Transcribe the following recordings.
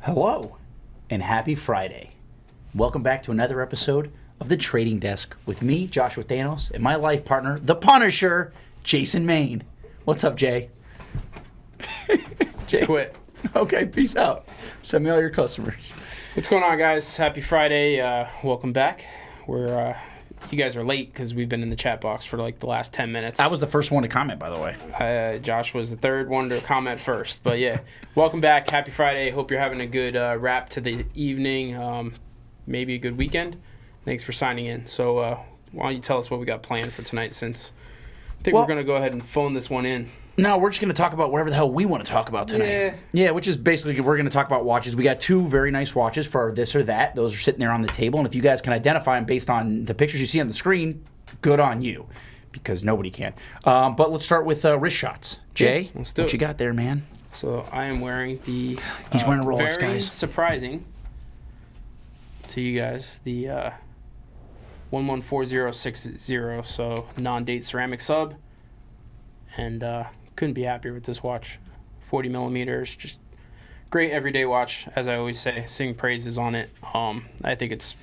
Hello, and happy Friday. Welcome back to another episode of The Trading Desk with me, Joshua Thanos, and my life partner, the Punisher, Jason Main. What's up, Jay? Jay. Quit. Okay, peace out. Send me all your customers. What's going on, guys? Happy Friday. Welcome back. You guys are late because we've been in the chat box for like the last 10 minutes. I was the first one to comment, by the way. Josh was the third one to comment first. But yeah, welcome back. Happy Friday. Hope you're having a good wrap to the evening. Maybe a good weekend. Thanks for signing in. So why don't you tell us what we got planned for tonight, since I think we're going to go ahead and phone this one in. No, we're just going to talk about whatever the hell we want to talk about tonight. Yeah, which is basically we're going to talk about watches. We got two very nice watches for this or that. Those are sitting there on the table. And if you guys can identify them based on the pictures you see on the screen, good on you, because nobody can. But let's start with wrist shots. Jay, let's do it. What you got there, man? So I am wearing the... He's wearing a Rolex, very guys. Surprising to you guys, the 114060, so non-date ceramic sub. And... couldn't be happier with this watch. 40 millimeters, just great everyday watch, as I always say. Sing praises on it. I think it's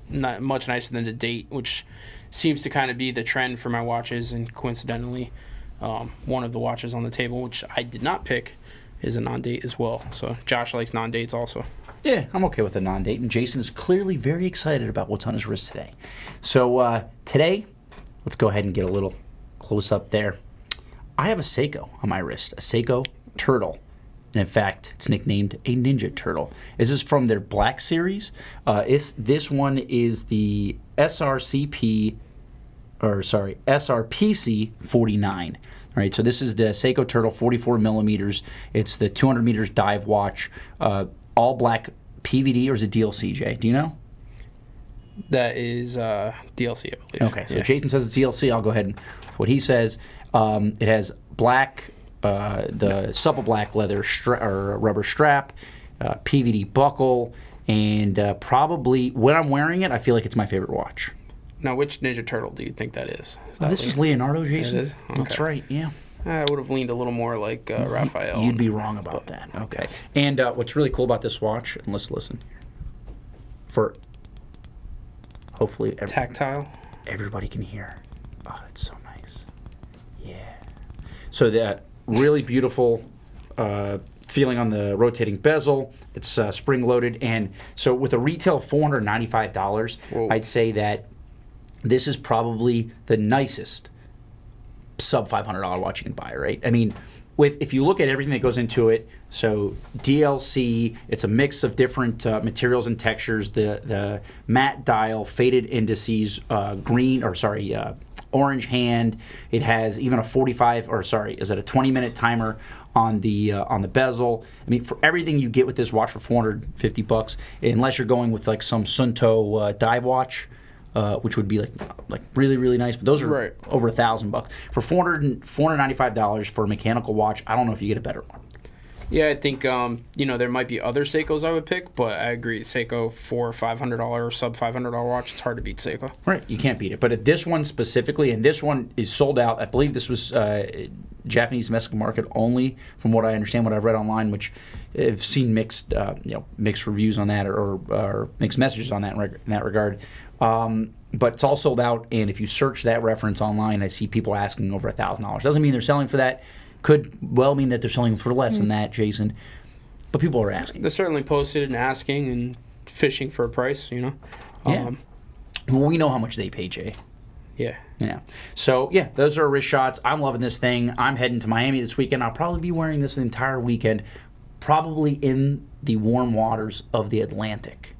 not much nicer than the date, which seems to kind of be the trend for my watches. And coincidentally, one of the watches on the table, which I did not pick, is a non-date as well. So Josh likes non-dates also. Yeah, I'm okay with a non-date. And Jason is clearly very excited about what's on his wrist today. So today, let's go ahead and get a little close up there. I have a Seiko on my wrist, a Seiko Turtle. And in fact, it's nicknamed a Ninja Turtle. This is from their Black Series. This one is the SRPC 49. All right, so this is the Seiko Turtle, 44 millimeters. It's the 200 meters dive watch, all black PVD, or is it DLC, Jay? Do you know? That is DLC, I believe. Okay, so Jason says it's DLC. I'll go ahead and what he says. It has black, the supple black leather rubber strap, PVD buckle, and probably when I'm wearing it, I feel like it's my favorite watch. Now, which Ninja Turtle do you think that is? This is Leonardo, Jason. It is? Okay. That's right, yeah. I would have leaned a little more like Raphael. You'd be wrong about that. Okay. And what's really cool about this watch, and let's listen, for hopefully tactile, everybody can hear. Oh, that's so nice. Yeah. So that really beautiful feeling on the rotating bezel. It's spring-loaded. And so with a retail $495, whoa, I'd say that this is probably the nicest sub-$500 watch you can buy, right? I mean, if you look at everything that goes into it, so DLC, it's a mix of different materials and textures, the matte dial, faded indices, orange hand. It has even a 20-minute timer on the bezel. I mean, for everything you get with this watch for $450, unless you're going with like some Sunto dive watch, which would be like really, really nice. But those are right over $1,000 for $495 for a mechanical watch. I don't know if you get a better one. Yeah, I think there might be other Seikos I would pick, but I agree. Seiko for $500 sub $500 watch, it's hard to beat Seiko. Right, you can't beat it. But at this one specifically, and this one is sold out. I believe this was Japanese domestic market only, from what I understand, what I've read online, which I've seen mixed reviews on that or mixed messages on that in that regard. But it's all sold out, and if you search that reference online, I see people asking over $1,000. Doesn't mean they're selling for that. Could well mean that they're selling for less than that, Jason. But people are asking. They're certainly posted and asking and fishing for a price, Yeah. Well, we know how much they pay, Jay. Yeah. Yeah. So, yeah, those are wrist shots. I'm loving this thing. I'm heading to Miami this weekend. I'll probably be wearing this the entire weekend, probably in the warm waters of the Atlantic.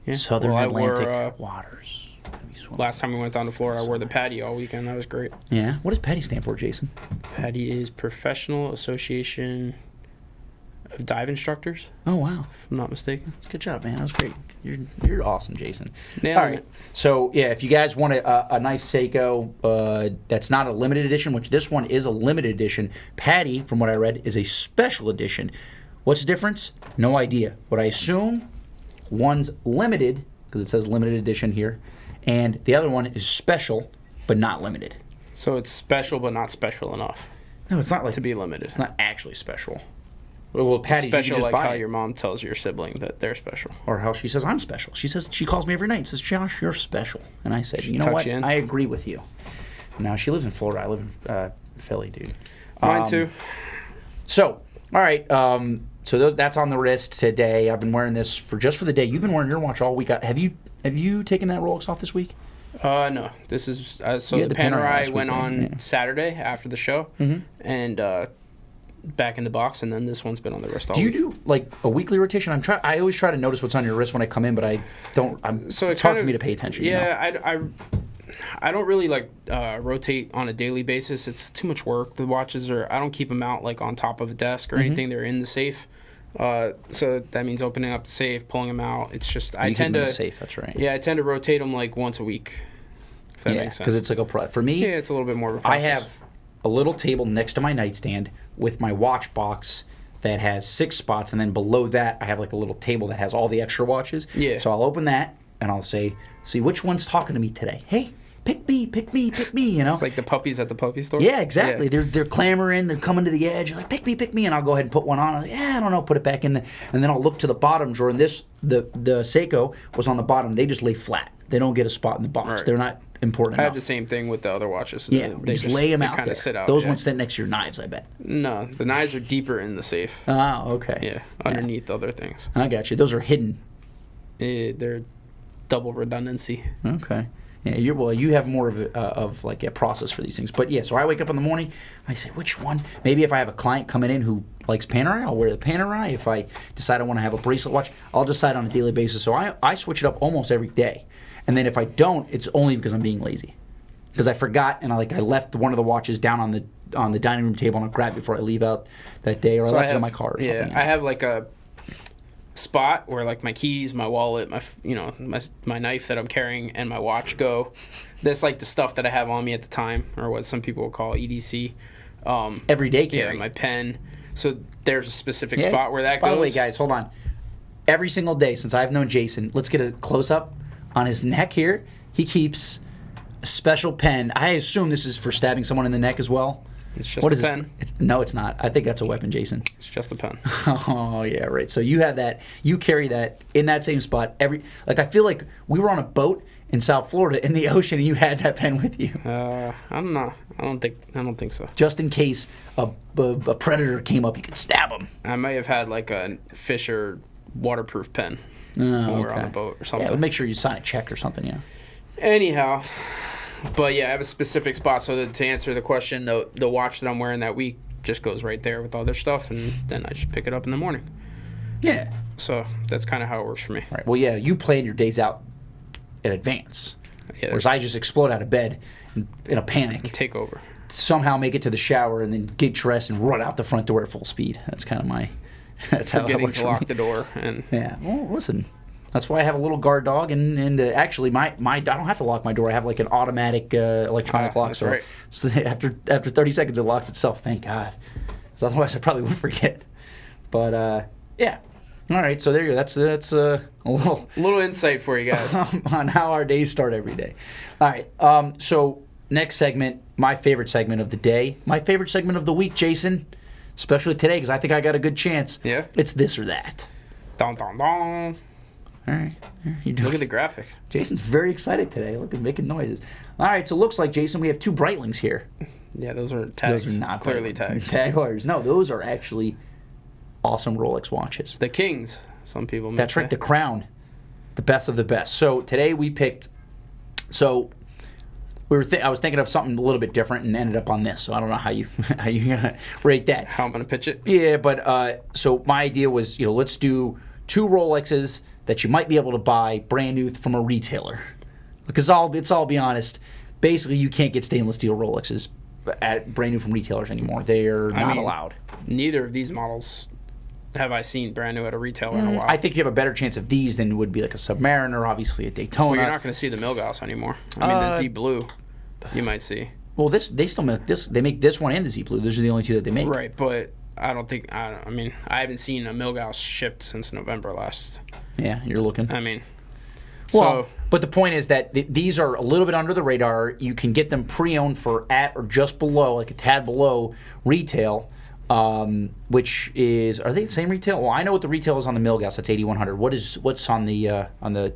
Yeah. Southern Atlantic waters. Last time we went down to Florida, I wore the PADI all weekend. That was great. Yeah. What does PADI stand for, Jason? PADI is Professional Association of Dive Instructors. Oh, wow. If I'm not mistaken. That's good job, man. That was great. You're awesome, Jason. Nailing all right. it. So, yeah, if you guys want a nice Seiko that's not a limited edition, which this one is a limited edition, PADI, from what I read, is a special edition. What's the difference? No idea. What I assume, one's limited, because it says limited edition here, and the other one is special, but not limited. So it's special, but not special enough. No, it's not like to be limited. It's not actually special. Well, Patty's, you can Special just like buy how it. your mom tells your sibling that they're special. Or how she says I'm special. She calls me every night and says, Josh, you're special. And I said, you know tucks what? you in. I agree with you. Now, she lives in Florida. I live in Philly, dude. Mine too. So, all right. That's on the wrist today. I've been wearing this for the day. You've been wearing your watch all week. Have you taken that Rolex off this week? No. This is so Yeah, the the Panerai Panerai last went week, right? on Yeah. Saturday after the show, and back in the box, and then this one's been on the wrist all Do you week. do like a weekly rotation? I always try to notice what's on your wrist when I come in, but I don't. So it's hard for me to pay attention. Yeah, you know? I don't really like rotate on a daily basis. It's too much work. The watches I don't keep them out like on top of a desk or anything. They're in the safe. So that means opening up the safe, pulling them out. It's just You keep them in the safe. That's right. Yeah, I tend to rotate them like once a week. If that makes sense. because it's like for me. Yeah, it's a little bit more of a I process. have a little table next to my nightstand with my watch box that has 6 spots, and then below that I have like a little table that has all the extra watches. Yeah. So I'll open that and I'll say, see which one's talking to me today. Hey, pick me, pick me, pick me. You know. It's like the puppies at the puppy store. Yeah, exactly. Yeah. They're clamoring. They're coming to the edge. You're like, pick me, and I'll go ahead and put one on. I'm like, yeah, I don't know. Put it back in, and then I'll look to the bottom drawer. And the Seiko was on the bottom. They just lay flat. They don't get a spot in the box. Right. They're not important I enough. have the same thing with the other watches. Yeah, They just lay them they out kinda there. sit out. Those yeah. ones sit next to your knives, I bet. No, the knives are deeper in the safe. Oh, okay. Yeah, underneath other things. I got you. Those are hidden. They're double redundancy. Okay. Yeah, you have more of like a process for these things. But yeah, so I wake up in the morning, I say, which one? Maybe if I have a client coming in who likes Panerai, I'll wear the Panerai. If I decide I want to have a bracelet watch, I'll decide on a daily basis. So I switch it up almost every day. And then if I don't, it's only because I'm being lazy. Because I forgot and I left one of the watches down on the dining room table and I grabbed it before I leave out that day, or I left it in my car or something. Yeah, I have like a spot where like my keys, my wallet, my knife that I'm carrying, and my watch go. That's like the stuff that I have on me at the time, or what some people will call EDC. Everyday carry. Yeah, my pen. So there's a specific spot where that goes. By the way, guys, hold on. Every single day since I've known Jason, let's get a close up on his neck here. He keeps a special pen. I assume this is for stabbing someone in the neck as well. It's just a pen. No, it's not. I think that's a weapon, Jason. It's just a pen. Oh, yeah, right. So you have that. You carry that in that same spot. I feel like we were on a boat in South Florida in the ocean and you had that pen with you. I don't know. I don't think so. Just in case a predator came up, you could stab him. I may have had like a Fisher waterproof pen Oh, when we were on okay. a boat or Yeah, something. but make sure you sign a check or something, yeah. Anyhow, but yeah, I have a specific spot. So to answer the question, the watch that I'm wearing that week just goes right there with all their stuff, and then I just pick it up in the morning. Yeah. So that's kind of how it works for me. Right. Well, yeah, you plan your days out in advance. Yeah, Whereas I just explode out of bed in a panic, take over. somehow make it to the shower, and then get dressed and run out the front door at full speed. That's kind of my. That's how it Forgetting works to for lock me. the door, and Yeah. Well, listen. That's why I have a little guard dog, and actually, my I don't have to lock my door. I have like an automatic electronic lock. that's So, right. so after 30 seconds, it locks itself. Thank God. So otherwise, I probably would forget. But yeah. All right. So there you go. That's a little insight for you guys. on how our days start every day. All right. So next segment, my favorite segment of the day, my favorite segment of the week, Jason, especially today because I think I got a good chance. Yeah. It's this or that. Dun, dun, dun. All right. You doing? Look at the graphic. Jason's very excited today. Look at making noises. All right. So it looks like, Jason, we have 2 Breitlings here. Yeah, those are tags. Those are not clearly Breitlings. tagged. Tag wires. No, those are actually awesome Rolex watches. The Kings. Some people. That's right, the Crown, the best of the best. So today we picked. So I was thinking of something a little bit different and ended up on this. So I don't know how you gonna rate that. How I'm gonna pitch it. Yeah, but so my idea was, let's do 2 Rolexes that you might be able to buy brand new from a retailer. Because I'll be honest, basically you can't get stainless steel Rolexes at brand new from retailers anymore. They are not allowed. Neither of these models have I seen brand new at a retailer in a while. I think you have a better chance of these than would be like a Submariner, obviously a Daytona. Well, you're not going to see the Milgauss anymore. I mean, the Z Blue, you might see. Well, they still make this. They make this one and the Z Blue. Those are the only 2 that they make. Right, but I haven't seen a Milgauss shipped since November last. Yeah, you're looking. I mean, Well, but the point is that these are a little bit under the radar. You can get them pre-owned for at or just below, like a tad below retail. which is, are they the same retail? Well, I know what the retail is on the Milgauss. That's 8100. What's on the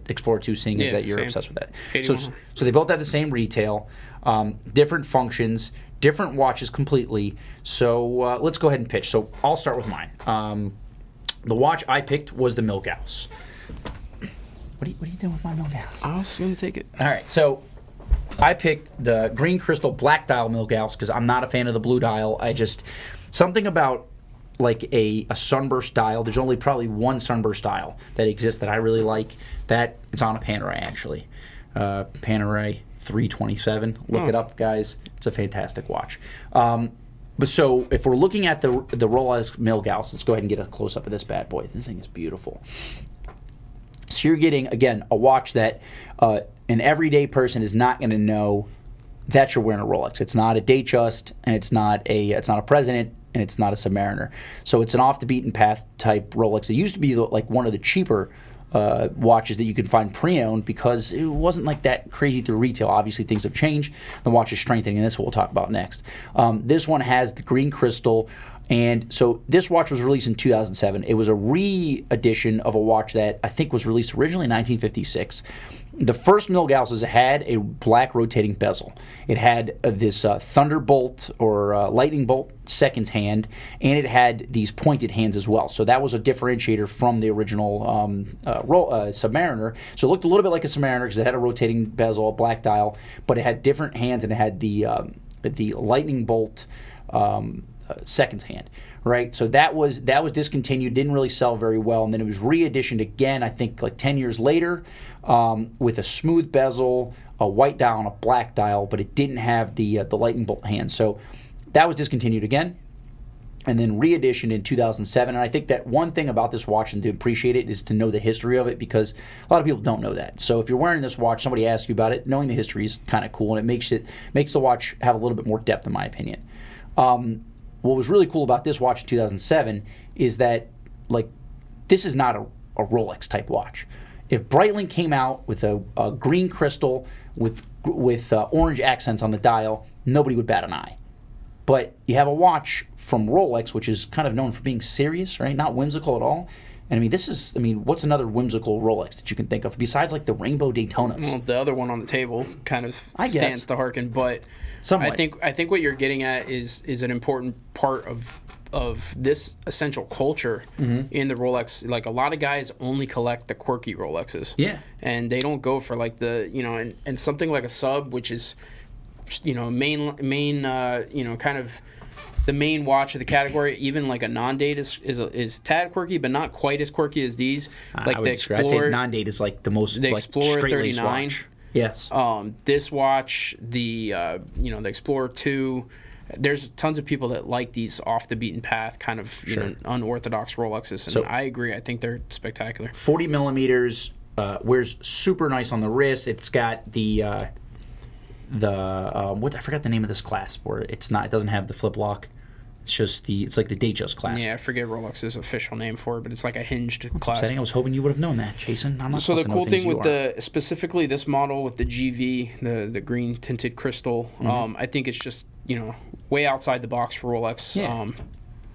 Explorer II? Seeing is that you're same. obsessed with that. 8100. So they both have the same retail, different functions, different watches completely. So let's go ahead and pitch. So I'll start with mine. The watch I picked was the Milgauss. What are you doing with my Milgauss? I was going to take it. All right, so I picked the green crystal black dial Milgauss because I'm not a fan of the blue dial. Something about like a sunburst dial. There's only probably one sunburst dial that exists that I really like. That it's on a Panerai actually. Panerai 327. Look it up, guys. It's a fantastic watch. But so if we're looking at the Rolex Milgauss, let's go ahead and get a close up of this bad boy. This thing is beautiful. So you're getting, again, a watch that an everyday person is not going to know that you're wearing a Rolex. It's not a Datejust, and it's not a President, and it's not a Submariner. So it's an off the beaten path type Rolex. It used to be like one of the cheaper watches that you could find pre-owned because it wasn't like that crazy through retail. Obviously, things have changed. The watch is strengthening, and that's what we'll talk about next. This one has the green crystal. And so this watch was released in 2007. It was a re-edition of a watch that I think was released originally in 1956. The first Milgausses had a black rotating bezel. It had this thunderbolt or lightning bolt seconds hand, and it had these pointed hands as well. So that was a differentiator from the original Submariner. So it looked a little bit like a Submariner because it had a rotating bezel, a black dial, but it had different hands and it had the lightning bolt seconds hand, right? So that was discontinued, didn't really sell very well, and then it was re-editioned again, I think like 10 years later, with a smooth bezel, a white dial, and a black dial, but it didn't have the lightning bolt hand. So that was discontinued again, and then re-editioned in 2007. And I think that one thing about this watch and to appreciate it is to know the history of it, because a lot of people don't know that. So if you're wearing this watch, somebody asks you about it, knowing the history is kind of cool, and it makes the watch have a little bit more depth, in my opinion. What was really cool about this watch in 2007 is that, like, this is not a Rolex type watch. If Breitling came out with a green crystal with orange accents on the dial, nobody would bat an eye. But you have a watch from Rolex, which is kind of known for being serious, right? Not whimsical at all. And I mean, what's another whimsical Rolex that you can think of besides like the Rainbow Daytonas? Well, the other one on the table kind of I stands guess. to hearken, but Somewhat. I think what you're getting at is an important part of this essential culture in the Rolex. Like, a lot of guys only collect the quirky Rolexes. Yeah. And they don't go for like the, and something like a sub, which is, main kind of the main watch of the category. Even like a non-date is tad quirky, but not quite as quirky as these. Like the Explorer. I'd say non-date is like the most The like, Explorer straight-laced 39. watch. Yes. This watch, the the Explorer II. There's tons of people that like these off the beaten path kind of unorthodox Rolexes, and So, I agree. I think they're spectacular. 40 millimeters, wears super nice on the wrist. It's got the what, I forgot the name of this clasp, where it doesn't have the flip lock. It's like the Datejust clasp. Yeah, I forget Rolex's official name for it, but it's like a hinged clasp. Upsetting. I was hoping you would have known that, Jason. I'm not So the supposed to know cool things thing you with are. specifically this model with the GV, the green tinted crystal, I think it's just way outside the box for Rolex. Yeah.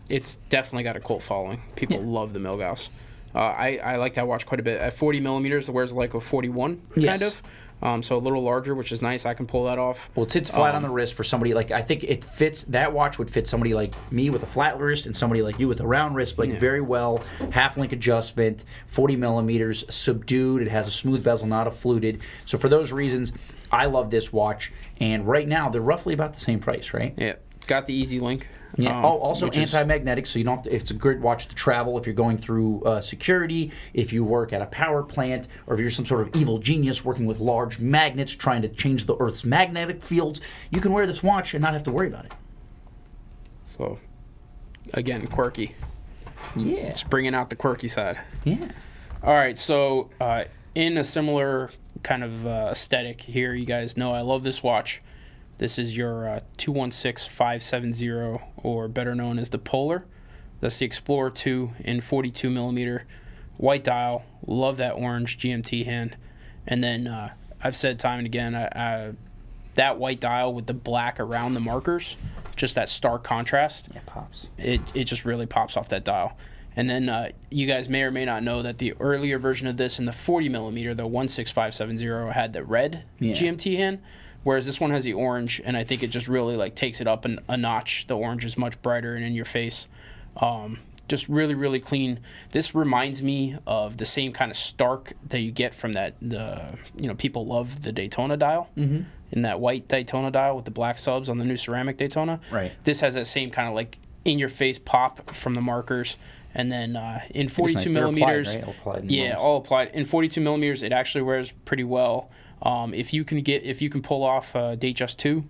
It's definitely got a cult following. People love the Milgauss. I like that watch quite a bit. At 40 millimeters, it wears like a 41 kind of. So a little larger, which is nice. I can pull that off. Well, it sits flat on the wrist for somebody like, I think it fits, that watch would fit somebody like me with a flat wrist and somebody like you with a round wrist, like very well. Half link adjustment, 40 millimeters, subdued. It has a smooth bezel, not a fluted. So for those reasons, I love this watch. And right now, they're roughly about the same price, right? Yeah, got the Easy Link. Yeah. Also anti-magnetic, so you don't have to, it's a good watch to travel if you're going through security, if you work at a power plant, or if you're some sort of evil genius working with large magnets trying to change the Earth's magnetic fields. You can wear this watch and not have to worry about it. So, again, quirky. Yeah. It's bringing out the quirky side. Yeah. All right, so in a similar kind of aesthetic here, you guys know I love this watch. This is your 216570, or better known as the Polar. That's the Explorer II in 42 millimeter, white dial. Love that orange GMT hand. And then I've said time and again, that white dial with the black around the markers just that stark contrast. Yeah, pops. It just really pops off that dial. And then you guys may or may not know that the earlier version of this in the 40 millimeter, the 16570, had the red GMT hand, whereas this one has the orange, and I think it just really like takes it up a notch. The orange is much brighter and in your face. Just really, really clean. This reminds me of the same kind of stark that you get from people love the Daytona dial. Mm-hmm. In that white Daytona dial with the black subs on the new ceramic Daytona. Right. This has that same kind of like in-your-face pop from the markers. And then in 42 millimeters, applied, all applied. In 42 millimeters, it actually wears pretty well. If you can pull off Datejust 2,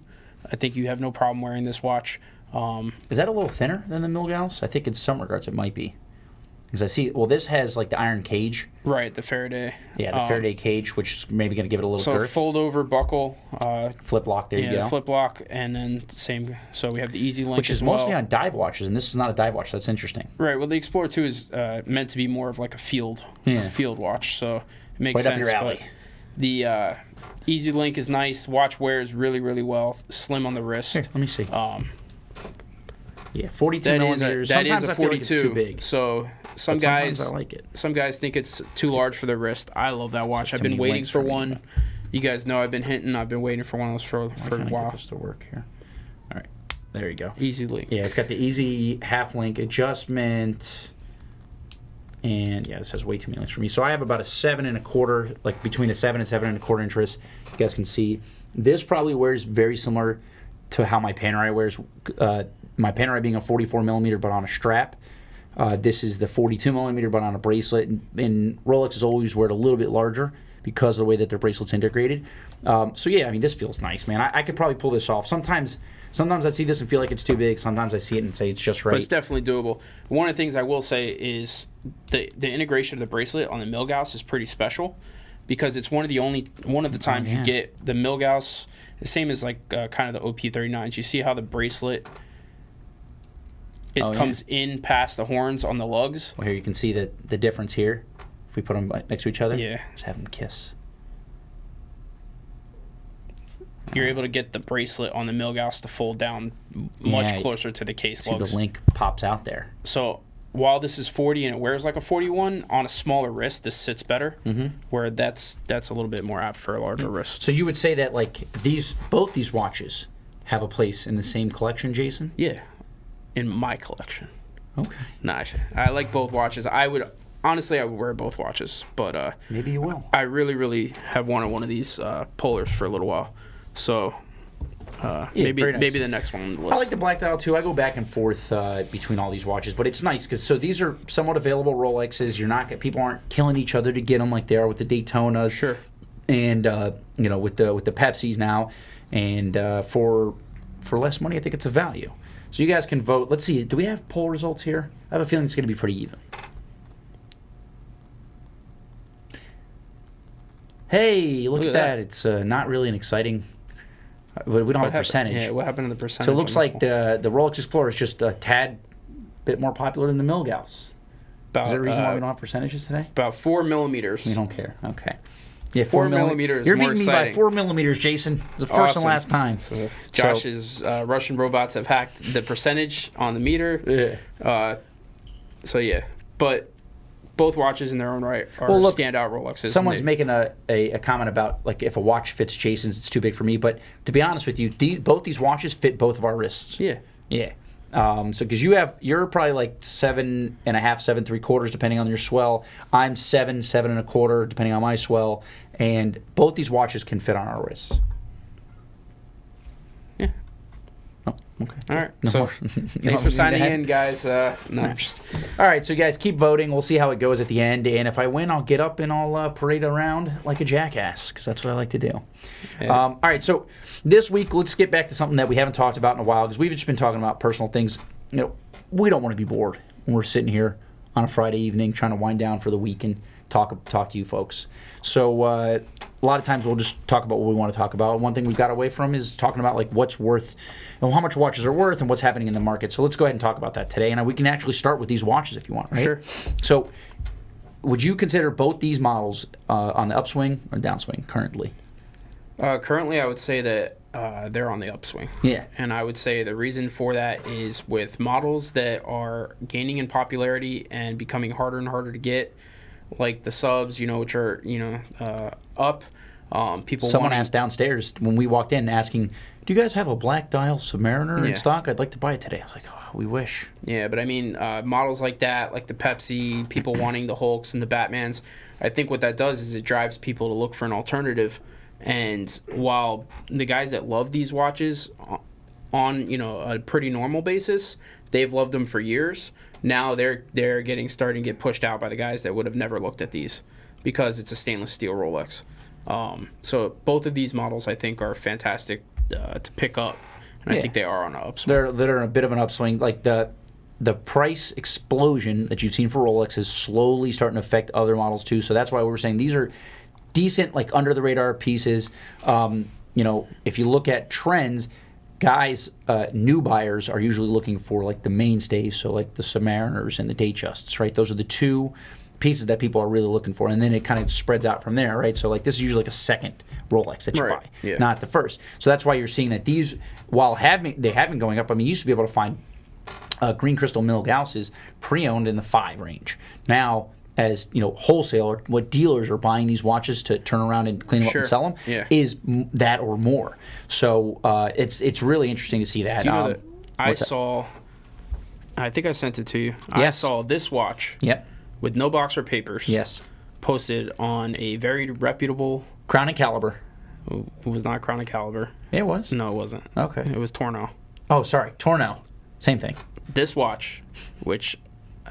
I think you have no problem wearing this watch. Is that a little thinner than the Milgauss? I think in some regards it might be. Because I see, this has like the iron cage. Right, the Faraday. Yeah, the Faraday cage, which is maybe going to give it a little girth. So fold over buckle. Flip lock, there you go. Flip lock, and then same. So we have the Easy Link, which is mostly on dive watches, and this is not a dive watch. That's interesting. Right. Well, the Explorer 2 is meant to be more of like a field watch, so it makes sense. Right up your alley. But the Easy Link is nice. Watch wears really, really well. Slim on the wrist. Here, let me see. 42 millimeters. That is Sometimes a I feel 42. like it's too big. So Sometimes I like it. Some guys think it's too large for their wrist. I love that watch. I've been waiting for one. You guys know I've been hinting. I've been waiting for one of those for a while. Get this to work here. All right, there you go. Easy Link. Yeah, it's got the easy half link adjustment, and this has way too many links for me. So I have about a 7 1/4, like between a 7 and 7 1/4 inch wrist. You guys can see this probably wears very similar to how my Panerai wears. My Panerai being a 44 millimeter, but on a strap. This is the 42 millimeter, but on a bracelet. And Rolex has always wear it a little bit larger because of the way that their bracelet's integrated. This feels nice, man. I could probably pull this off. Sometimes I see this and feel like it's too big. Sometimes I see it and say it's just right. But it's definitely doable. One of the things I will say is the integration of the bracelet on the Milgauss is pretty special because it's one of the times you get the Milgauss, the same as like kind of the OP39s. You see how the bracelet comes in past the horns on the lugs. Well, here you can see the difference here. If we put them next to each other, just have them kiss. You're able to get the bracelet on the Milgauss to fold down much closer to the case lugs. See, the link pops out there. So while this is 40 and it wears like a 41, on a smaller wrist, this sits better. Mm-hmm. Where that's a little bit more apt for a larger wrist. So you would say that like both these watches have a place in the same collection, Jason? Yeah, in my collection. Okay. Nah, I like both watches. I would wear both watches, but maybe you will. I really, really have wanted one of these Polars for a little while. So maybe the next one on the list. I like the black dial too. I go back and forth between all these watches, but it's nice because these are somewhat available Rolexes. People aren't killing each other to get them like they are with the Daytonas. Sure. And with the Pepsis now, and for less money, I think it's a value. So you guys can vote. Let's see. Do we have poll results here? I have a feeling it's going to be pretty even. Hey, look at that. It's not really an exciting. We don't have a percentage. Yeah, what happened to the percentage? So it looks like the Rolex Explorer is just a tad bit more popular than the Milgauss. Is there a reason why we don't have percentages today? About 4 millimeters. We don't care. Okay. Yeah, 4 millimeters. You're more beating me by 4 millimeters, Jason. It's the first and last time. So Josh's Russian robots have hacked the percentage on the meter. Yeah. But both watches in their own right are standout Rolexes. Someone's making a comment about like if a watch fits Jason's, it's too big for me. But to be honest with you, both these watches fit both of our wrists. Yeah. Yeah. So because you're probably like 7.5, 7.75, depending on your swell. I'm 7, 7.25, depending on my swell, and both these watches can fit on our wrists. Yeah. Oh, okay. All right. So thanks for signing in, guys. All right. So you guys keep voting. We'll see how it goes at the end, and if I win, I'll get up and I'll parade around like a jackass because that's what I like to do. Yeah. All right. So. This week, let's get back to something that we haven't talked about in a while because we've just been talking about personal things. We don't want to be bored when we're sitting here on a Friday evening trying to wind down for the week and talk to you folks. So a lot of times we'll just talk about what we want to talk about. One thing we got away from is talking about like what's worth, how much watches are worth, and what's happening in the market. So let's go ahead and talk about that today. And we can actually start with these watches if you want, right? Sure. So would you consider both these models on the upswing or downswing currently? Currently, I would say that they're on the upswing. Yeah. And I would say the reason for that is with models that are gaining in popularity and becoming harder and harder to get, like the subs, which are, up. Someone asked downstairs when we walked in asking, do you guys have a black dial Submariner in stock? I'd like to buy it today. I was like, oh, we wish. Yeah, but I mean, models like that, like the Pepsi, people wanting the Hulks and the Batmans, I think what that does is it drives people to look for an alternative. And while the guys that love these watches on, a pretty normal basis, they've loved them for years. Now they're starting to get pushed out by the guys that would have never looked at these because it's a stainless steel Rolex. So both of these models, I think, are fantastic to pick up, and I think they are on an upswing. They're in a bit of an upswing. Like the price explosion that you've seen for Rolex is slowly starting to affect other models too. So that's why we were saying these are decent, like under the radar pieces. If you look at trends, guys, new buyers are usually looking for like the mainstays, so like the Submariners and the Datejusts, right? Those are the two pieces that people are really looking for, and then it kind of spreads out from there, right? So like this is usually like a second Rolex that you buy, not the first. So that's why you're seeing that these, while they have been going up. I mean, you used to be able to find green crystal Milgausses pre-owned in the 5 range. Now, as wholesale or what dealers are buying these watches to turn around and clean them up and sell them is that or more. So it's really interesting to see that. Do you know that I think I sent it to you. Yes. I saw this watch. Yep. With no box or papers. Yes. Posted on a very reputable. Crown and Caliber. It was not Crown and Caliber. It was? No, it wasn't. Okay. It was Torno. Oh, sorry. Torno. Same thing. This watch, which,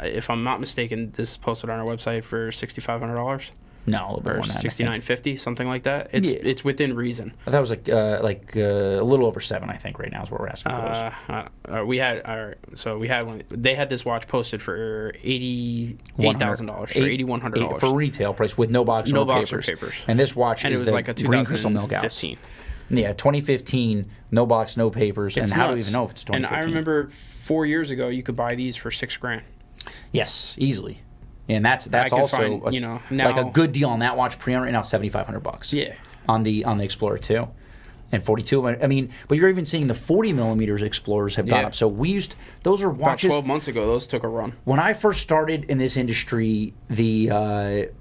if I'm not mistaken, this is posted on our website for $6,500. No, a little bit or more than that. $6,950, something like that. It's within reason. That was like a little over $7,000, I think. Right now is what we're asking for. We had one. They had this watch posted for $88,000 or $8,100 for retail price with no box, no or box papers. or papers. And this watch and is it was like a green crystal Milgauss. 2015. Yeah, 2015, no box, no papers. It's and how nuts. do we even know if it's 2015? And I remember 4 years ago you could buy these for $6,000. Yes, easily. And that's also find, now, like a good deal on that watch pre-owned right now, $7,500. Yeah. On the Explorer II and 42. I mean, but you're even seeing the 40 millimeters Explorers have gone up. So those are watches. About 12 months ago, those took a run. When I first started in this industry, like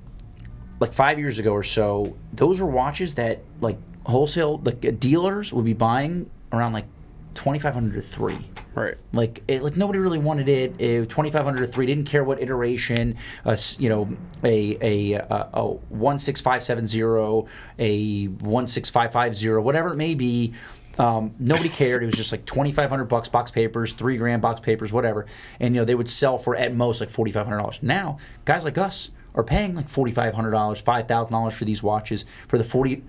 5 years ago or so, those were watches that like wholesale dealers would be buying around like 2,500 to 3. Right. Like nobody really wanted it. 2,500 to 3 didn't care what iteration. A 16570, a 16550, whatever it may be. Nobody cared. It was just like $2,500 box papers, $3,000 box papers, whatever. And they would sell for at most like $4,500. Now guys like us are paying like $4,500, $5,000 for these watches for the 40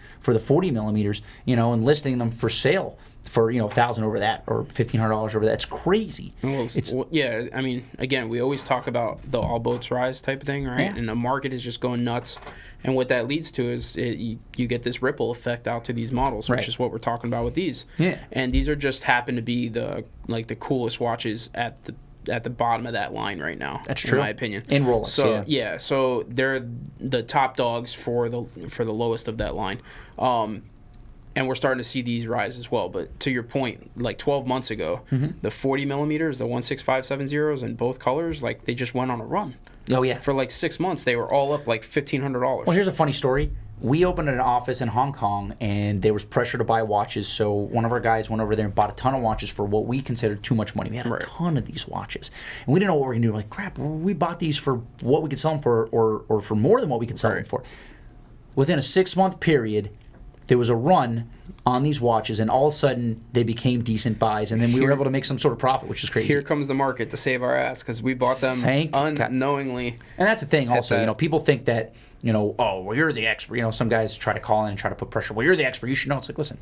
millimeters, and listing them for sale for $1,000 over that or $1,500 over that. It's crazy. Yeah, I mean, again, we always talk about the all boats rise type of thing, right? Yeah. And the market is just going nuts. And what that leads to is you get this ripple effect out to these models, which is what we're talking about with these. Yeah. And these are just happen to be the coolest watches at the bottom of that line right now. That's true, in my opinion. In Rolex, so they're the top dogs for the lowest of that line. And we're starting to see these rise as well. But to your point, like 12 months ago, the 40 millimeters, the 16570s in both colors, like they just went on a run. Oh, yeah. For like 6 months, they were all up like $1,500. Well, here's a funny story. We opened an office in Hong Kong, and there was pressure to buy watches. So one of our guys went over there and bought a ton of watches for what we considered too much money. We had a ton of these watches, and we didn't know what we were going to do. We're like, crap, we bought these for what we could sell them for or for more than what we could sell them for. Within a 6-month period, there was a run on these watches, and all of a sudden they became decent buys, and then we were able to make some sort of profit, which is crazy. Here comes the market to save our ass because we bought them unknowingly. And that's the thing also, people think that, oh, well, you're the expert. Some guys try to call in and try to put pressure. Well, you're the expert. You should know. It's like, listen,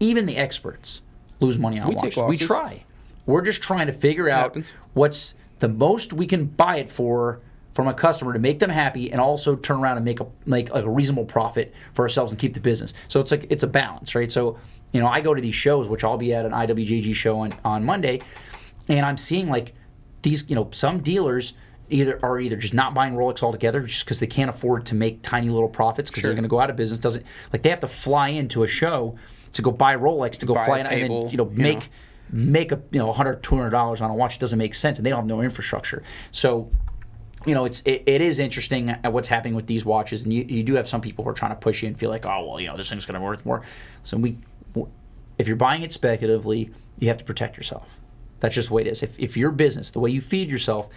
even the experts lose money on watches. We try. We're just trying to figure out what's the most we can buy it for from a customer to make them happy and also turn around and make a reasonable profit for ourselves and keep the business. So it's a balance, right? So, I go to these shows, which I'll be at an IWJG show on Monday, and I'm seeing like these, some dealers, either just not buying Rolex altogether just because they can't afford to make tiny little profits because they're going to go out of business. Doesn't like they have to fly into a show to go buy Rolex to go fly in and then make a $100-$200 on a watch. It doesn't make sense, and they don't have no infrastructure. So it is interesting at what's happening with these watches, and you do have some people who are trying to push you and feel like, oh well, this thing's going to be worth more. So if you're buying it speculatively, you have to protect yourself. That's just the way it is. If your business, the way you feed yourself,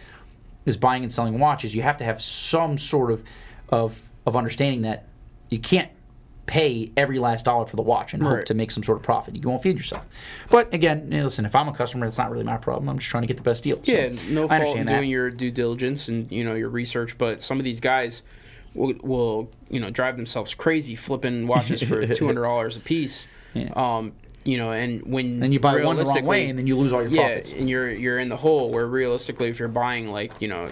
is buying and selling watches, you have to have some sort of understanding that you can't pay every last dollar for the watch and hope to make some sort of profit. You won't feed yourself. But again, listen, if I'm a customer, it's not really my problem. I'm just trying to get the best deal. Yeah, so no fault in doing your due diligence and your research. But some of these guys will drive themselves crazy flipping watches for $200 a piece. Yeah. And when then you buy one the wrong way, and then you lose all your profits. And you're in the hole. Where realistically, if you're buying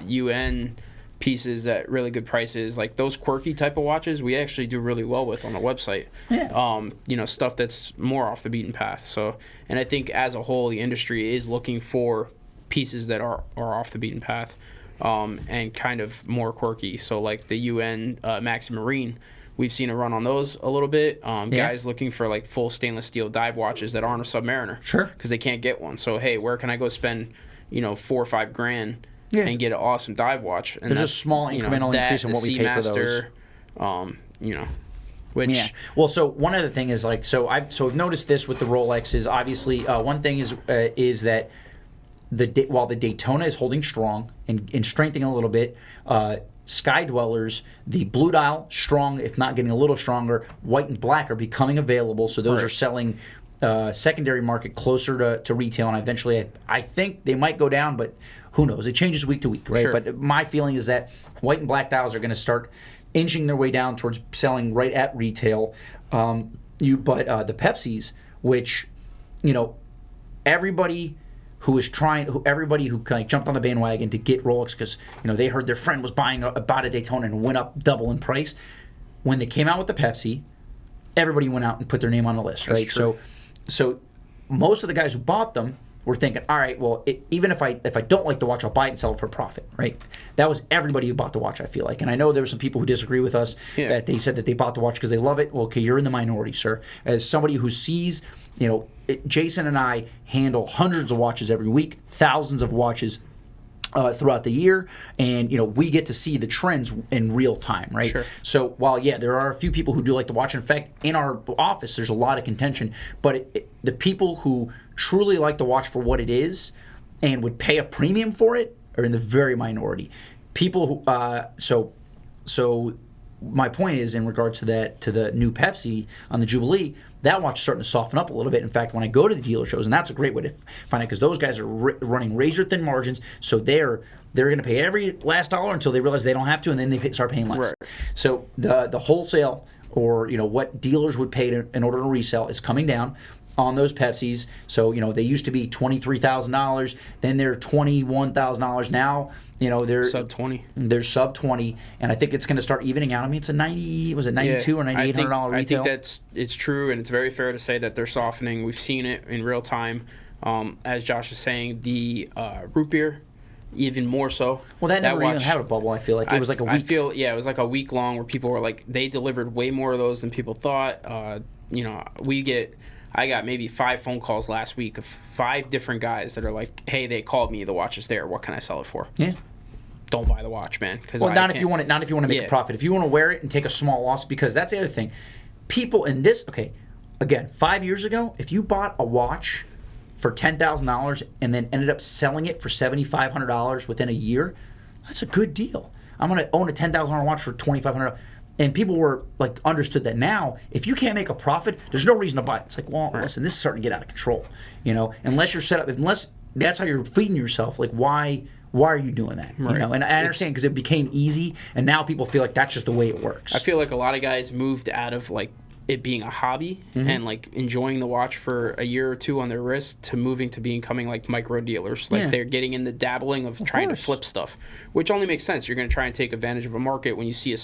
UN pieces at really good prices, like those quirky type of watches, we actually do really well with on the website. Yeah. Stuff that's more off the beaten path. So, and I think as a whole, the industry is looking for pieces that are off the beaten path, and kind of more quirky. So, like the UN Maxi Marine. We've seen a run on those a little bit. Guys looking for like full stainless steel dive watches that aren't a Submariner. Sure. Because they can't get one. So, hey, where can I go spend, $4 or $5 grand and get an awesome dive watch? And there's a small incremental increase in what we pay for those. Which well, so one other thing is I've noticed this with the Rolex is obviously one thing is that while the Daytona is holding strong and strengthening a little bit. Sky Dwellers, the blue dial, strong, if not getting a little stronger. White and black are becoming available, so those are selling secondary market closer to retail, and eventually I think they might go down, but who knows? It changes week to week, right? Sure. But my feeling is that white and black dials are going to start inching their way down towards selling right at retail. But the Pepsis, which, everybody who kind of jumped on the bandwagon to get Rolex because they heard their friend was buying about a Daytona and went up double in price. When they came out with the Pepsi, everybody went out and put their name on the list, right? So most of the guys who bought them were thinking, all right, well, even if I don't like the watch, I'll buy it and sell it for a profit, right? That was everybody who bought the watch, I feel like. And I know there were some people who disagree with us that they said that they bought the watch because they love it. Well, okay, you're in the minority, sir. As somebody who sees, Jason and I handle hundreds of watches every week, thousands of watches throughout the year, and we get to see the trends in real time, right? Sure. So while there are a few people who do like to watch. In fact, in our office, there's a lot of contention. But the people who truly like to watch for what it is and would pay a premium for it are in the very minority. People who so my point is in regards to the new Pepsi on the Jubilee. That watch is starting to soften up a little bit. In fact, when I go to the dealer shows, and that's a great way to find out because those guys are running razor-thin margins, so they're going to pay every last dollar until they realize they don't have to, and then they start paying less. Right. So the wholesale or what dealers would pay in order to resell is coming down on those Pepsis. So they used to be $23,000, then they're $21,000 now. They're sub 20. They're sub 20, and I think it's going to start evening out. I mean, it's a $92 or $9,800 retail. I think it's true, and it's very fair to say that they're softening. We've seen it in real time. As Josh is saying, the root beer, even more so. Well, that never even had a bubble. I feel like it was like a week. It was like a week long where people were like, they delivered way more of those than people thought. I got maybe 5 phone calls last week of 5 different guys that are like, hey, they called me, the watch is there, what can I sell it for? Yeah. Don't buy the watch, man. Not if you want to make a profit. If you want to wear it and take a small loss, because that's the other thing. People in this, again, 5 years ago, if you bought a watch for $10,000 and then ended up selling it for $7,500 within a year, that's a good deal. I'm going to own a $10,000 watch for $2,500. And people were understood that now, if you can't make a profit, there's no reason to buy it. It's like, well, listen, this is starting to get out of control. Unless you're set up, unless that's how you're feeding yourself, why are you doing that? Right. And I understand because it became easy, and now people feel like that's just the way it works. I feel like a lot of guys moved out of it being a hobby and enjoying the watch for a year or two on their wrist to moving to becoming micro dealers. They're getting in the dabbling of trying to flip stuff, which only makes sense. You're going to try and take advantage of a market when you see a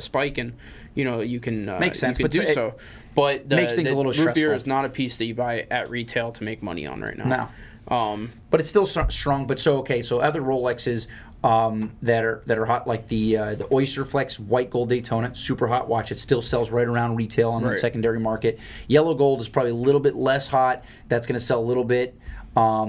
spike, and you can makes sense, but do so. But makes things a little root beer stressful. is not a piece that you buy at retail to make money on right now. No. But it's still strong. But so other Rolexes that are hot, like the Oyster Flex White Gold Daytona, super hot watch. It still sells right around retail on the secondary market. Yellow Gold is probably a little bit less hot. That's going to sell a little bit, a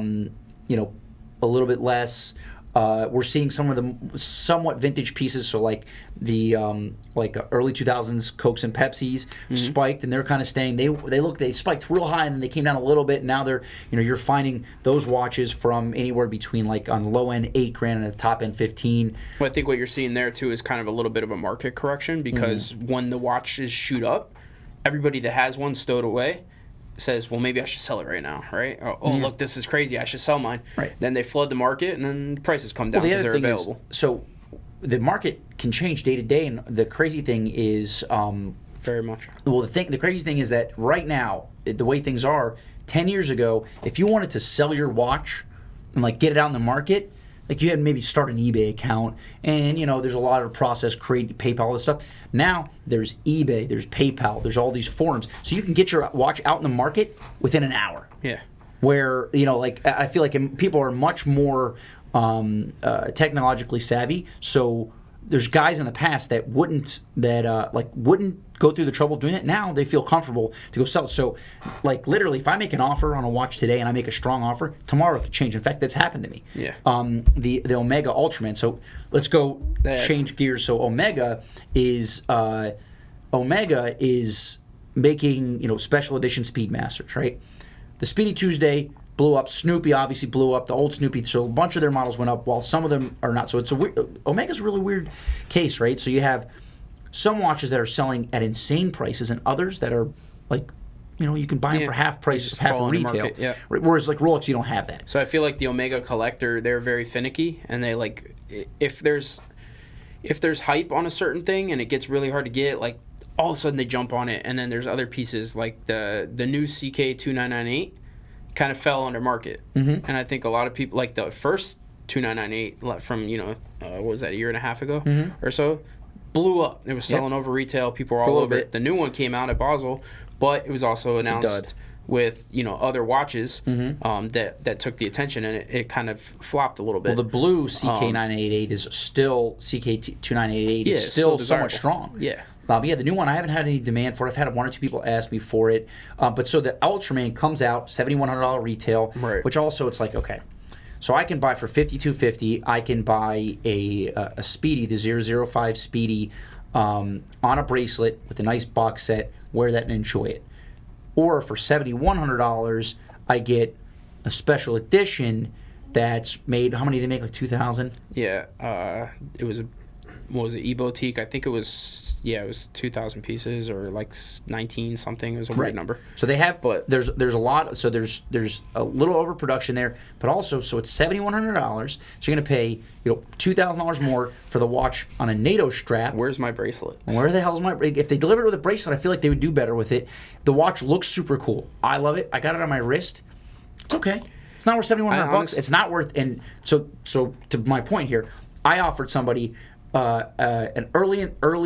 little bit less. We're seeing some of the somewhat vintage pieces, so like the early 2000s Cokes and Pepsis spiked, and they're kind of staying. They spiked real high, and then they came down a little bit. And now they're you're finding those watches from anywhere between like on low end $8,000 and the top end 15. Well, I think what you're seeing there too is kind of a little bit of a market correction because when the watches shoot up, everybody that has one stowed away says, well, maybe I should sell it right now, right? Look, this is crazy. I should sell mine. Right. Then they flood the market, and then the prices come down because they're available. So the market can change day to day, and the crazy thing is... very much. Well, the crazy thing is that right now, the way things are, 10 years ago, if you wanted to sell your watch and like get it out in the market, like you had to maybe start an eBay account, and there's a lot of process, create PayPal, all this stuff. Now there's eBay, there's PayPal, there's all these forums, so you can get your watch out in the market within an hour. Yeah. Where I feel like people are much more technologically savvy, so there's guys in the past that wouldn't go through the trouble of doing it. Now they feel comfortable to go sell it. So, like literally, if I make an offer on a watch today and I make a strong offer, tomorrow it could change. In fact, that's happened to me. Yeah. The Omega Ultraman. So let's go change gears. So Omega is making special edition Speedmasters, right? The Speedy Tuesday blew up. Snoopy obviously blew up. The old Snoopy. So a bunch of their models went up, while some of them are not. So it's Omega's a really weird case, right? So you have some watches that are selling at insane prices, and others that are like, you can buy them for half price, half retail. Market, yeah. Whereas like Rolex, you don't have that. So I feel like the Omega collector, they're very finicky, and they like if there's hype on a certain thing and it gets really hard to get, like all of a sudden they jump on it, and then there's other pieces like the new CK 2998 kind of fell under market, and I think a lot of people like the first 2998 from what was that, a year and a half ago or so, blew up. It was selling over retail. People were all over it. The new one came out at Basel, but it was also announced with other watches that took the attention, and it kind of flopped a little bit. Well, the blue CK988 is still CK2988 is still somewhat strong. Yeah. The new one, I haven't had any demand for it. I've had one or two people ask me for it. But so the Ultraman comes out, $7,100 retail, which also it's like, okay. So I can buy for $5,250, I can buy a Speedy, the 005 Speedy, on a bracelet with a nice box set, wear that and enjoy it. Or for $7,100, I get a special edition that's made, how many do they make, like 2,000? Yeah, it was what was it, E-Boutique? I think it was 2,000 pieces or like 19 something. It was a weird number. So they have, but there's a lot. So there's a little overproduction there, but also so it's $7,100. So you're gonna pay $2,000 more for the watch on a NATO strap. Where's my bracelet? Where the hell's my? If they delivered it with a bracelet, I feel like they would do better with it. The watch looks super cool. I love it. I got it on my wrist. It's okay. It's not worth $7,100. It's not worth. And so to my point here, I offered somebody. And early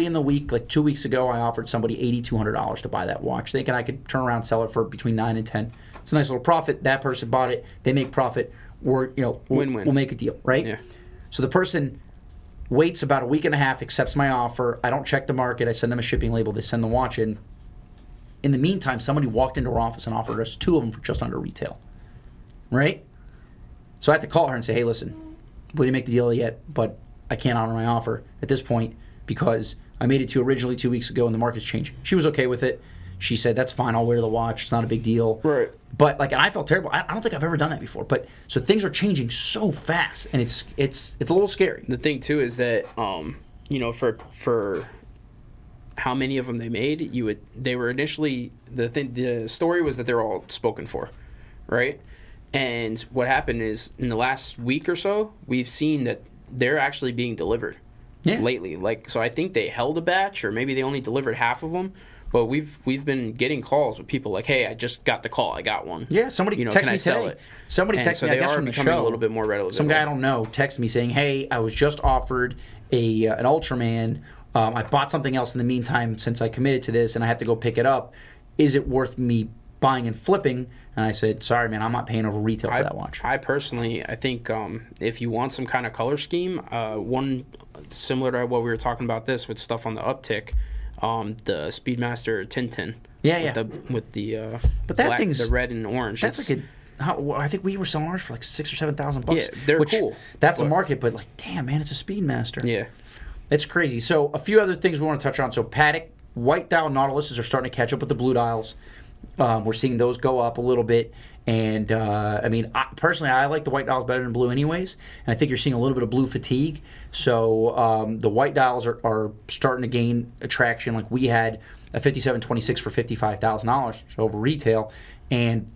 in the week, like 2 weeks ago, I offered somebody $8,200 to buy that watch, thinking I could turn around and sell it for between $9,000 and $10,000. It's a nice little profit. That person bought it. They make profit. Win-win. We'll make a deal, right? Yeah. So the person waits about a week and a half, accepts my offer. I don't check the market. I send them a shipping label. They send the watch in. In the meantime, somebody walked into our office and offered us 2 of them for just under retail, right? So I had to call her and say, hey, listen, we didn't make the deal yet, but I can't honor my offer at this point because I made it to originally 2 weeks ago and the market's changed. She was okay with it. She said, that's fine, I'll wear the watch. It's not a big deal. Right. But and I felt terrible. I don't think I've ever done that before. But so things are changing so fast, and it's a little scary. The thing too is that for how many of them they made, they were initially the story was that they're all spoken for, right? And what happened is in the last week or so, we've seen that they're actually being delivered lately. So I think they held a batch, or maybe they only delivered half of them. But we've been getting calls with people like, hey, I just got the call. I got one. Yeah, somebody texted me sell today. It? Somebody texted me, I guess from the show. A little bit more readily. Some guy I don't know texted me saying, hey, I was just offered an Ultraman. I bought something else in the meantime since I committed to this, and I have to go pick it up. Is it worth me buying and flipping? And And I said, sorry, man, I'm not paying over retail for that watch. I personally, I think if you want some kind of color scheme, one similar to what we were talking about this with stuff on the uptick, the Speedmaster Tintin. Yeah, With the but that thing's the red and orange. That's like I think we were selling ours for like $6,000 or $7,000. Yeah, they're cool. That's a market, but like, damn, man, it's a Speedmaster. Yeah, it's crazy. So a few other things we want to touch on. So Patek white dial Nautiluses are starting to catch up with the blue dials. We're seeing those go up a little bit, and I mean, personally, I like the white dials better than blue, anyways. And I think you're seeing a little bit of blue fatigue. So the white dials are starting to gain attraction. Like we had a 5726 for $55,000 over retail, and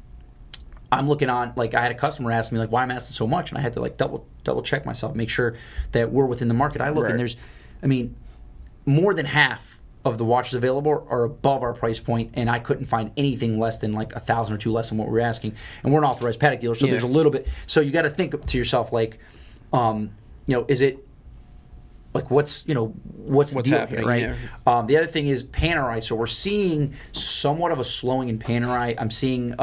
I'm looking on, like I had a customer ask me like why I'm asking so much, and I had to like double check myself, make sure that we're within the market. I look and there's, I mean, more than half of the watches available are above our price point, and I couldn't find anything less than like $1,000 or $2,000 less than what we're asking. And we're an authorized Patek dealer, so there's a little bit. So you got to think to yourself like, is it like what's the deal happening, here, right? The other thing is Panerai. So we're seeing somewhat of a slowing in Panerai. I'm seeing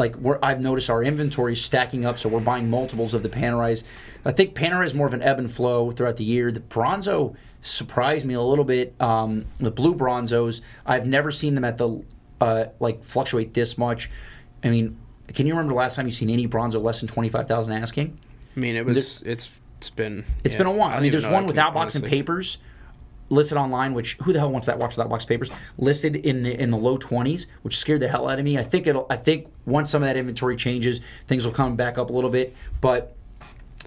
I've noticed our inventory stacking up, so we're buying multiples of the Panerais. I think Panerai is more of an ebb and flow throughout the year. The Bronzo surprised me a little bit. The blue Bronzos, I've never seen them at the fluctuate this much. I mean, can you remember the last time you've seen any Bronzo less than 25,000 asking? I mean, it's been a while. I mean, there's one without box and papers listed online, which who the hell wants that watch without box papers? Listed in the low 20s, which scared the hell out of me. I think once some of that inventory changes, things will come back up a little bit. But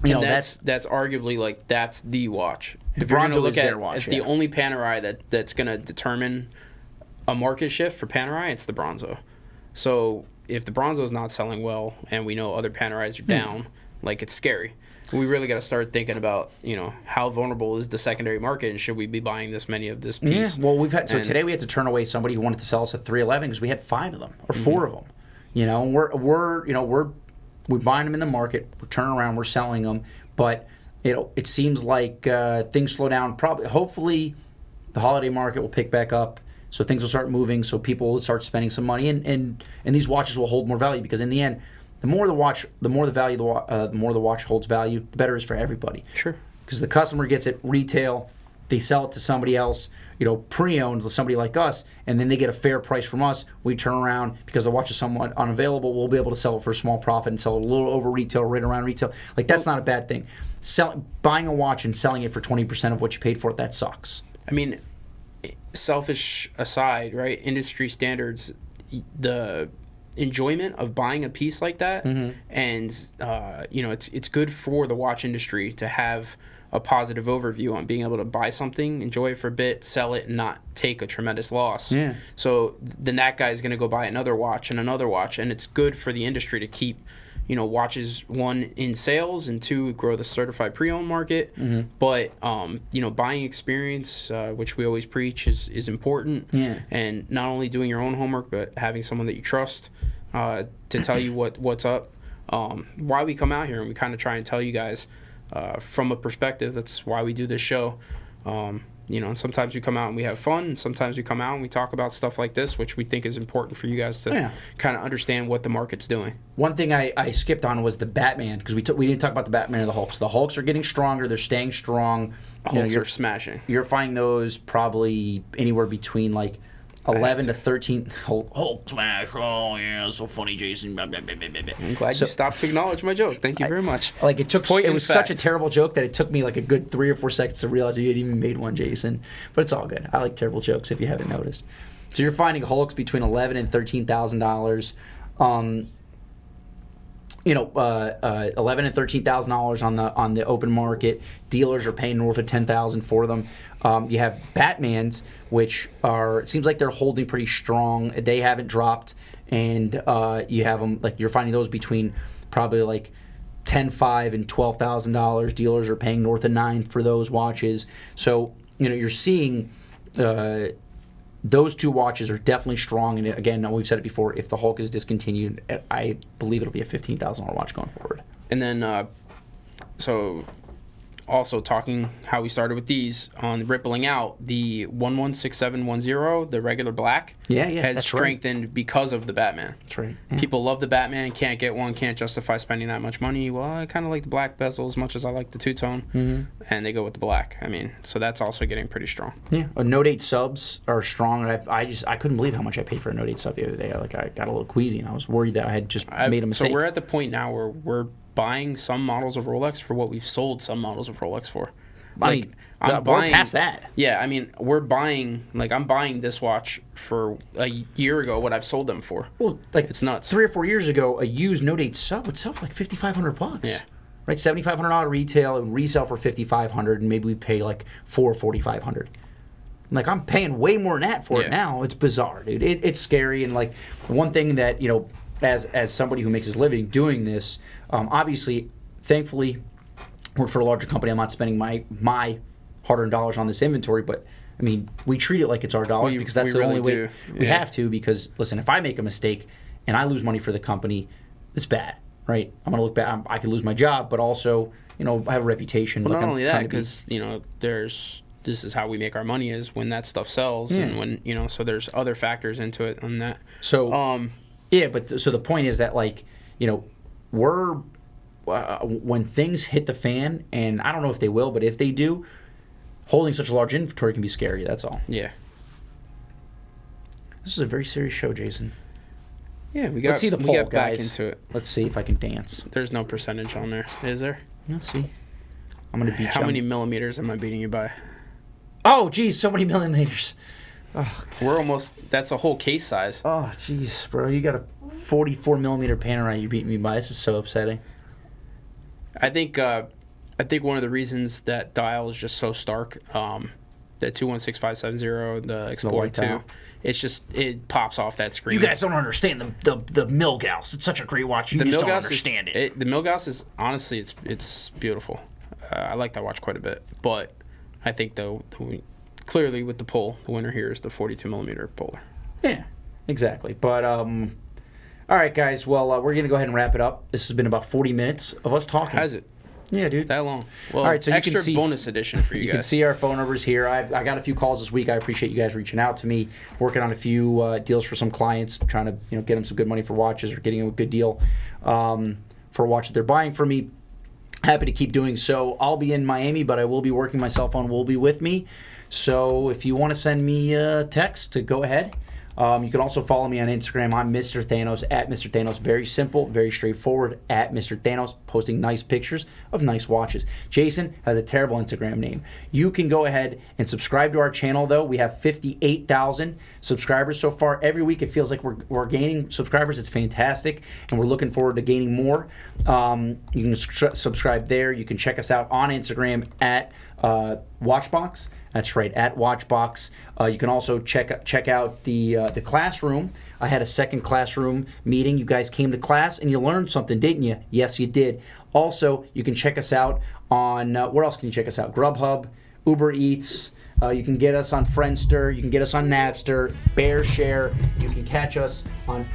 that's arguably like that's the watch. The If you're going to Bronzo look is at their watch. the only Panerai that's going to determine a market shift for Panerai, it's the Bronzo. So if the Bronzo is not selling well, and we know other Panerais are down, like it's scary. We really got to start thinking about, how vulnerable is the secondary market, and should we be buying this many of this piece? Yeah, well, today we had to turn away somebody who wanted to sell us at 311 because we had 5 of them or 4 of them. And we're buying them in the market, we're turning around, we're selling them, but it seems like things slow down. Hopefully, the holiday market will pick back up, so things will start moving, so people will start spending some money, and these watches will hold more value because in the end, the more the watch holds value, the better it is for everybody. Sure. Because the customer gets it retail, they sell it to somebody else, pre-owned with somebody like us, and then they get a fair price from us. We turn around because the watch is somewhat unavailable. We'll be able to sell it for a small profit and sell it a little over retail, right around retail. Like that's not a bad thing. Buying a watch and selling it for 20% of what you paid for it, that sucks. I mean, selfish aside, right? Industry standards, the enjoyment of buying a piece like that, and it's good for the watch industry to have a positive overview on being able to buy something, enjoy it for a bit, sell it, and not take a tremendous loss. Yeah. So then that guy's going to go buy another watch, and it's good for the industry to keep watches, one, in sales, and two, grow the certified pre-owned market. But buying experience, which we always preach, is important. Yeah. And not only doing your own homework, but having someone that you trust to tell you what's up. Why we come out here, and we kind of try and tell you guys from a perspective. That's why we do this show. And sometimes we come out and we have fun, and sometimes we come out and we talk about stuff like this, which we think is important for you guys to kind of understand what the market's doing. One thing I skipped on was the Batman, because we didn't talk about the Batman or the Hulks. The Hulks are getting stronger. They're staying strong. Hulks are smashing. You're finding those probably anywhere between like 11 to 13. Hulk smash. Oh, yeah, so funny, Jason. I'm glad you stopped to acknowledge my joke. Thank you very much. Like it was such a terrible joke that it took me like a good 3 or 4 seconds to realize you had even made one, Jason. But it's all good. I like terrible jokes if you haven't noticed. So you're finding Hulks between $11,000 and $13,000. $11,000 and $13,000 on the open market. Dealers are paying north of $10,000 for them. You have Batmans, which it seems like they're holding pretty strong. They haven't dropped, and you have them like you're finding those between probably like $10,500 and $12,000. Dealers are paying north of $9,000 for those watches. So you're seeing. Those 2 watches are definitely strong, and again, we've said it before, if the Hulk is discontinued, I believe it'll be a $15,000 watch going forward. And then, so also talking how we started with these on rippling out the 116710, the regular black. Yeah, has that's strengthened right. because of the Batman. That's right. Yeah. People love the Batman, can't get one, can't justify spending that much money. Well, I kind of like the black bezel as much as I like the two-tone, and they go with the black. I mean, so that's also getting pretty strong. Yeah, Note 8 subs are strong. I couldn't believe how much I paid for a Note 8 sub the other day. Like, I got a little queasy, and I was worried that I had just made a mistake. So we're at the point now where we're buying some models of Rolex for what we've sold some models of Rolex for. Like, we're past that. Yeah, I mean, I'm buying this watch for a year ago what I've sold them for. Well, like, it's nuts. 3 or 4 years ago, a used Note 8 sub would sell for like $5,500. Yeah. Right, $7,500 retail, and resell for $5,500, and maybe we pay like $4,500. Like, I'm paying way more than that for it now. It's bizarre, dude. It's scary, and like, one thing that, you know, as somebody who makes his living doing this, obviously, thankfully, work for a larger company. I'm not spending my hard-earned dollars on this inventory, but I mean, we treat it like it's our dollars because that's the only way we have to. Because listen, if I make a mistake and I lose money for the company, it's bad, right? I'm gonna look bad. I could lose my job, but also, you know, I have a reputation. Well, not only that, because you know, this is how we make our money is when that stuff sells, and when, you know, so there's other factors into it on that. So yeah, but so the point is that, like, you know, we're when things hit the fan, and I don't know if they will, but if they do, holding such a large inventory can be scary. That's all. Yeah. This is a very serious show, Jason. Yeah, Let's see the poll, back guys. into it. Let's see if I can dance. There's no percentage on there, is there? Let's see. I'm gonna beat you. How many millimeters am I beating you by? Oh, geez, so many millimeters. Oh, we're almost. That's a whole case size. Oh, jeez, bro, you got a 44 millimeter Panerai you're beating me by. This is so upsetting. I think one of the reasons that dial is just so stark, the 216570, the Explorer II, it pops off that screen. You guys don't understand the Milgauss. It's such a great watch. You just don't understand it. The Milgauss is honestly, it's beautiful. I like that watch quite a bit, but I think though clearly with the pull, the winner here is the 42 millimeter puller. Yeah, exactly. But all right, guys. Well, we're gonna go ahead and wrap it up. This has been about 40 minutes of us talking. Has it? Yeah, dude. That long. Well, all right, so extra you can see, bonus edition for you guys. You can see our phone numbers here. I got a few calls this week. I appreciate you guys reaching out to me, working on a few deals for some clients, trying to, you know, get them some good money for watches or getting them a good deal for a watch that they're buying from me. Happy to keep doing so. I'll be in Miami, but I will be working. My cell phone will be with me. So if you want to send me a text, go ahead. You can also follow me on Instagram. I'm Mr. Thanos, at Mr. Thanos. Very simple, very straightforward, at Mr. Thanos, posting nice pictures of nice watches. Jason has a terrible Instagram name. You can go ahead and subscribe to our channel, though. We have 58,000 subscribers so far. Every week it feels like we're gaining subscribers. It's fantastic, and we're looking forward to gaining more. You can subscribe there. You can check us out on Instagram at Watchbox. That's right, at Watchbox. You can also check out the classroom. I had a second classroom meeting. You guys came to class and you learned something, didn't you? Yes, you did. Also, you can check us out on, where else can you check us out? Grubhub, Uber Eats. You can get us on Friendster. You can get us on Napster, BearShare. You can catch us on